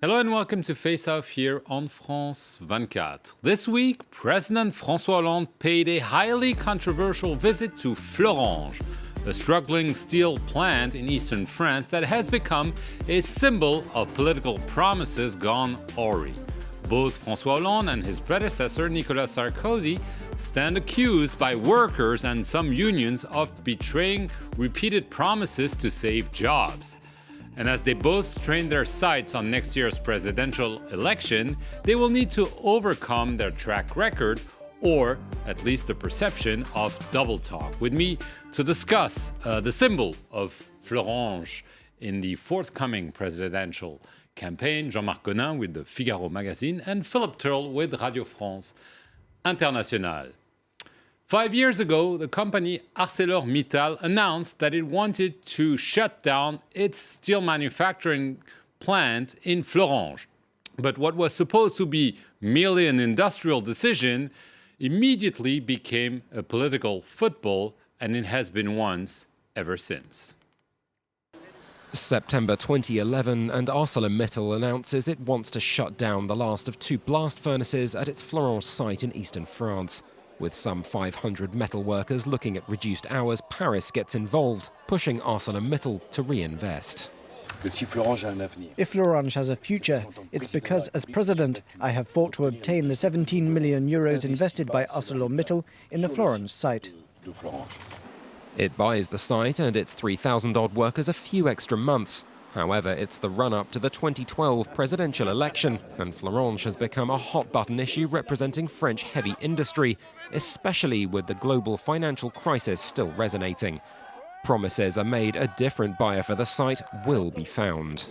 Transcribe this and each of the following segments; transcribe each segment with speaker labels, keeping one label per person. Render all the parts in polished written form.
Speaker 1: Hello and welcome to Face Off here on France 24. This week, President François Hollande paid a highly controversial visit to Florange, a struggling steel plant in eastern France that has become a symbol of political promises gone awry. Both François Hollande and his predecessor, Nicolas Sarkozy, stand accused by workers and some unions of betraying repeated promises to save jobs. And as they both train their sights on next year's presidential election, they will need to overcome their track record, or at least the perception of double talk. With me to discuss the symbol of Florange in the forthcoming presidential campaign, Jean-Marc Gonin with the Figaro magazine and Philip Turle with Radio France Internationale. 5 years ago, the company ArcelorMittal announced that it wanted to shut down its steel manufacturing plant in Florange. But what was supposed to be merely an industrial decision immediately became a political football, and it has been once ever since.
Speaker 2: September 2011, and ArcelorMittal announces it wants to shut down the last of 2 blast furnaces at its Florange site in eastern France. With some 500 metal workers looking at reduced hours, Paris gets involved, pushing ArcelorMittal to reinvest.
Speaker 3: If Florange has a future, it's because, as president, I have fought to obtain the 17 million euros invested by ArcelorMittal in the Florange site.
Speaker 2: It buys the site and its 3,000-odd workers a few extra months. However, it's the run-up to the 2012 presidential election, and Florange has become a hot-button issue representing French heavy industry, especially with the global financial crisis still resonating. Promises are made a different buyer for the site will be found.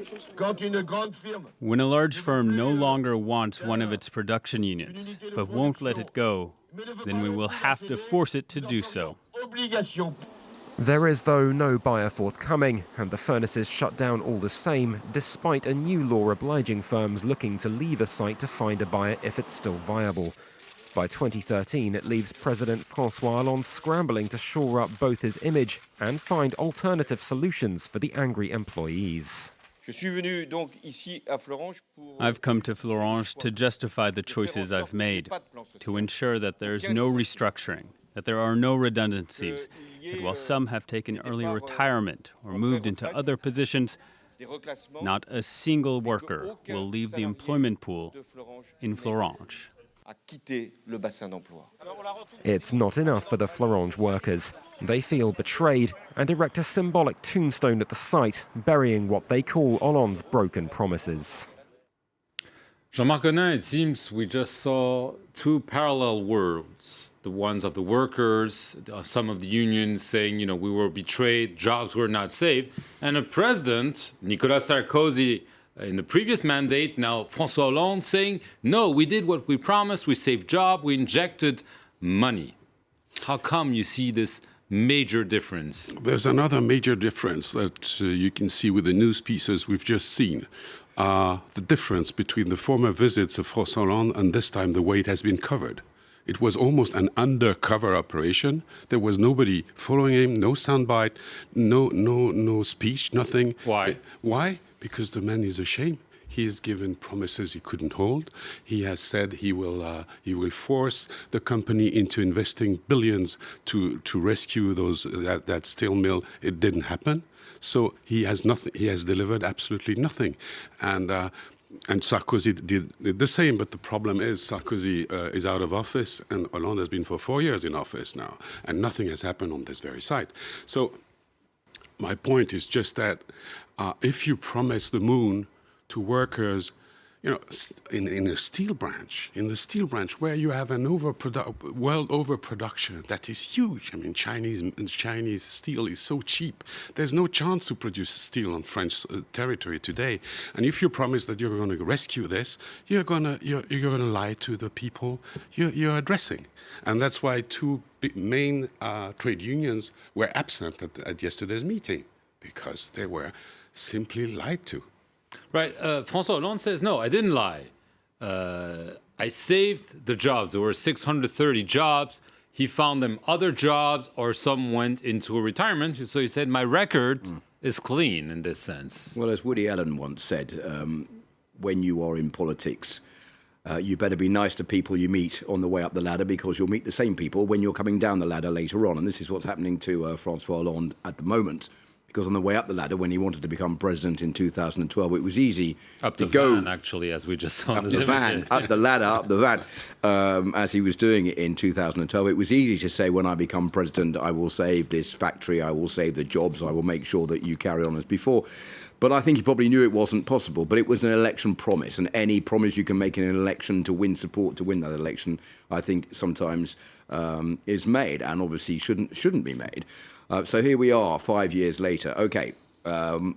Speaker 4: When a large firm no longer wants one of its production units, but won't let it go, then we will have to force it to do so.
Speaker 2: There is, though, no buyer forthcoming, and the furnaces shut down all the same, despite a new law obliging firms looking to leave a site to find a buyer if it's still viable. By 2013, it leaves President François Hollande scrambling to shore up both his image and find alternative solutions for the angry employees.
Speaker 4: I've come to Florange to justify the choices I've made, to ensure that there's no restructuring, that there are no redundancies, that while some have taken early retirement or moved into other positions, not a single worker will leave the employment pool in Florange.
Speaker 2: It's not enough for the Florange workers. They feel betrayed and erect a symbolic tombstone at the site, burying what they call Hollande's broken promises.
Speaker 1: Jean-Marc Gonin, it seems we just saw 2 parallel worlds. The ones of the workers, some of the unions saying, we were betrayed, jobs were not saved. And a president, Nicolas Sarkozy, in the previous mandate, now François Hollande, saying, no, we did what we promised, we saved jobs, we injected money. How come you see this major difference?
Speaker 5: There's another major difference that you can see with the news pieces we've just seen. The difference between the former visits of François Hollande and this time the way it has been covered. It was almost an undercover operation. There was nobody following him, no soundbite, no speech, nothing.
Speaker 1: Why?
Speaker 5: Why? Because the man is ashamed. He has given promises he couldn't hold. He has said he will force the company into investing billions to rescue that steel mill. It didn't happen. So he has nothing. He has delivered absolutely nothing, and Sarkozy did the same. But the problem is Sarkozy is out of office, and Hollande has been for 4 years in office now, and nothing has happened on this very site. So my point is just that if you promise the moon to workers, in a steel branch, where you have an world overproduction that is huge. I mean, Chinese steel is so cheap. There's no chance to produce steel on French territory today. And if you promise that you're going to rescue this, you're going to lie to the people you're addressing. And that's why 2 main trade unions were absent at yesterday's meeting, because they were simply lied to.
Speaker 1: Right. François Hollande says, no, I didn't lie. I saved the jobs. There were 630 jobs. He found them other jobs, or some went into a retirement. So he said, my record is clean in this sense.
Speaker 6: Well, as Woody Allen once said, when you are in politics, you better be nice to people you meet on the way up the ladder, because you'll meet the same people when you're coming down the ladder later on. And this is what's happening to François Hollande at the moment. Because on the way up the ladder, when he wanted to become president in 2012, it was easy
Speaker 1: up
Speaker 6: to
Speaker 1: the
Speaker 6: go
Speaker 1: van, actually, as we just saw.
Speaker 6: up the van, up the ladder, up the van, as he was doing it in 2012. It was easy to say, when I become president, I will save this factory, I will save the jobs, I will make sure that you carry on as before. But I think he probably knew it wasn't possible. But it was an election promise, and any promise you can make in an election to win support to win that election, I think sometimes is made, and obviously shouldn't be made. So here we are 5 years later. Okay,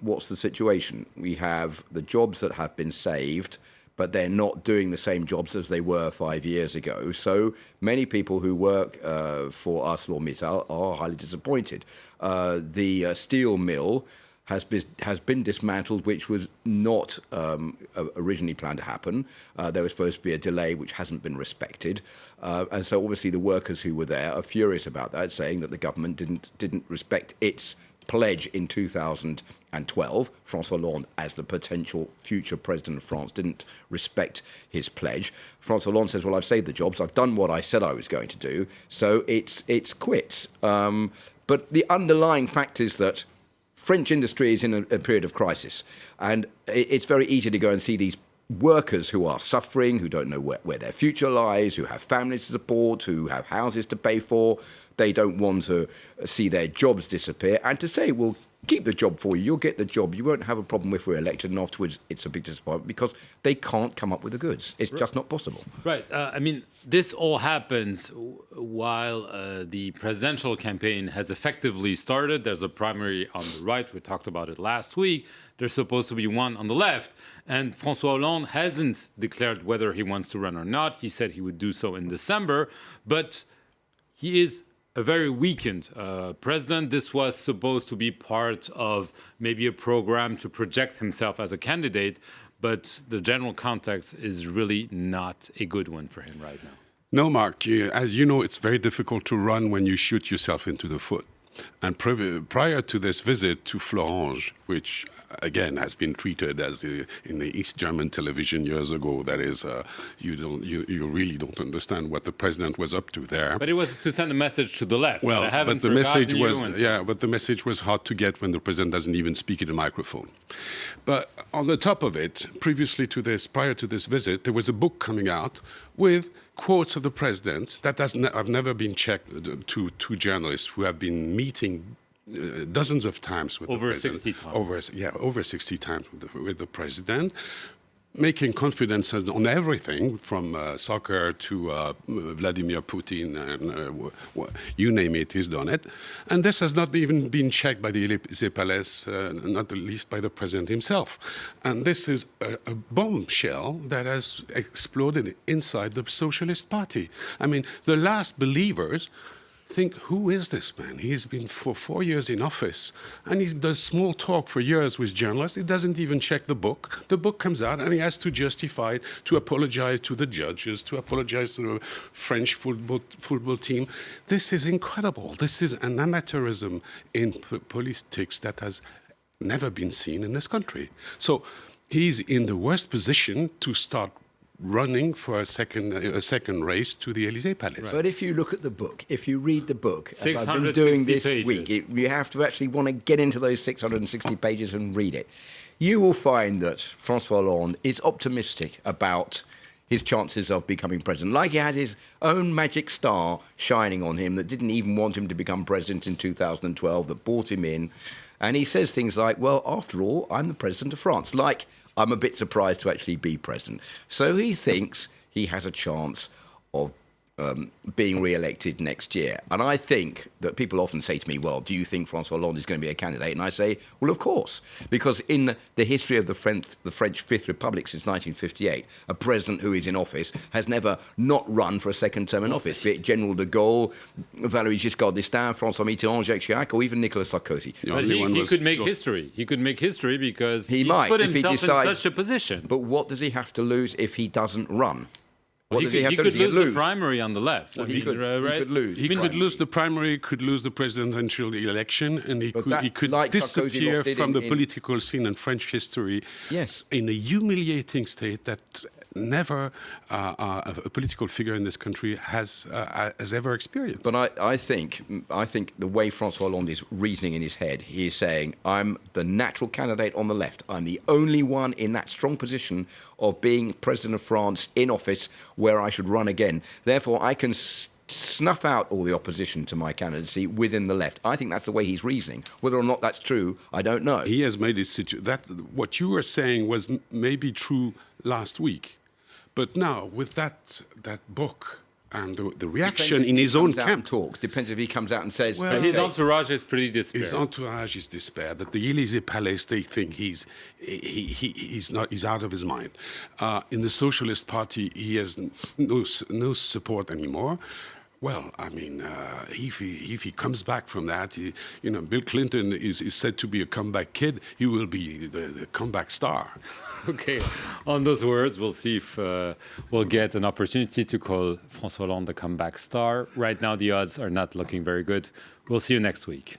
Speaker 6: what's the situation? We have the jobs that have been saved, but they're not doing the same jobs as they were 5 years ago. So many people who work for ArcelorMittal are highly disappointed. The steel mill has been dismantled, which was not originally planned to happen. There was supposed to be a delay which hasn't been respected. And so obviously the workers who were there are furious about that, saying that the government didn't respect its pledge in 2012. François Hollande, as the potential future president of France, didn't respect his pledge. François Hollande says, well, I've saved the jobs, I've done what I said I was going to do, so it's quits. But the underlying fact is that French industry is in a period of crisis, and it's very easy to go and see these workers who are suffering, who don't know where their future lies, who have families to support, who have houses to pay for. They don't want to see their jobs disappear, and to say, well, keep the job for you, you'll get the job, you won't have a problem if we're elected, and afterwards it's a big disappointment because they can't come up with the goods. It's just not possible.
Speaker 1: Right. I mean, this all happens while the presidential campaign has effectively started. There's a primary on the right. We talked about it last week. There's supposed to be one on the left. And François Hollande hasn't declared whether he wants to run or not. He said he would do so in December. But he is a very weakened president. This was supposed to be part of maybe a program to project himself as a candidate, but the general context is really not a good one for him right now.
Speaker 5: No, Mark, as you know, it's very difficult to run when you shoot yourself into the foot. And prior to this visit to Florange, which again has been treated as in the East German television years ago, that is, you really don't understand what the president was up to there.
Speaker 1: But it was to send a message to the left.
Speaker 5: Well, but the message was but the message was hard to get when the president doesn't even speak in a microphone. But on the top of it, prior to this visit, there was a book coming out with quotes of the president that have never been checked to journalists who have been meeting dozens of times with the president.
Speaker 1: 60 times.
Speaker 5: Over 60 times with the president, making confidences on everything from soccer to Vladimir Putin, and you name it, he's done it. And this has not even been checked by the Élysée Palace, not the least by the president himself. And this is a bombshell that has exploded inside the Socialist Party. I mean, the last believers think, who is this man? He's been for 4 years in office, and he does small talk for years with journalists. He doesn't even check the book. The book comes out, and he has to justify it, to apologize to the judges, to apologize to the French football team. This is incredible. This is an amateurism in politics that has never been seen in this country. So he's in the worst position to start running for a second race to the Élysée Palace.
Speaker 6: Right. But if you look at the book, if you read the book, as I've been doing this week, you have to actually want to get into those 660 pages and read it. You will find that François Hollande is optimistic about his chances of becoming president, like he had his own magic star shining on him that didn't even want him to become president in 2012, that brought him in. And he says things like, well, after all, I'm the president of France. Like, I'm a bit surprised to actually be president. So he thinks he has a chance of being re-elected next year. And I think that people often say to me, well, do you think François Hollande is going to be a candidate? And I say, well, of course, because in the history of the French Fifth Republic since 1958, a president who is in office has never not run for a second term in office, be it General de Gaulle, Valéry Giscard d'Estaing, François Mitterrand, Jacques Chirac, or even Nicolas Sarkozy.
Speaker 1: But he could make history. He could make history because he's put himself in such a position.
Speaker 6: But what does he have to lose if he doesn't run? What does he have
Speaker 1: he
Speaker 6: to
Speaker 1: could
Speaker 6: do? Does he
Speaker 1: lose the
Speaker 6: lose?
Speaker 1: primary on the left.
Speaker 6: Well,
Speaker 1: I
Speaker 6: he
Speaker 1: mean,
Speaker 6: could lose.
Speaker 5: He could lose the primary, could lose the presidential election, and he could
Speaker 6: like Sarkozy
Speaker 5: disappear
Speaker 6: lost it
Speaker 5: from the
Speaker 6: in
Speaker 5: political scene in French history.
Speaker 6: Yes.
Speaker 5: In a humiliating state that never a political figure in this country has ever experienced.
Speaker 6: But I think the way François Hollande is reasoning in his head, he is saying, I'm the natural candidate on the left. I'm the only one in that strong position of being president of France in office where I should run again. Therefore, I can snuff out all the opposition to my candidacy within the left. I think that's the way he's reasoning. Whether or not that's true, I don't know.
Speaker 5: He has made his situation. That what you were saying was maybe true last week. But now, with that book and the reaction in his own camp...
Speaker 6: Depends if he comes out and says...
Speaker 5: Well,
Speaker 1: his entourage is pretty despair.
Speaker 5: His entourage is despair. That the Élysée Palace, they think he's out of his mind. In the Socialist Party, he has no support anymore. Well, I mean, if he comes back from that, Bill Clinton is said to be a comeback kid. He will be the comeback star.
Speaker 1: Okay, on those words, we'll see if we'll get an opportunity to call François Hollande the comeback star. Right now, the odds are not looking very good. We'll see you next week.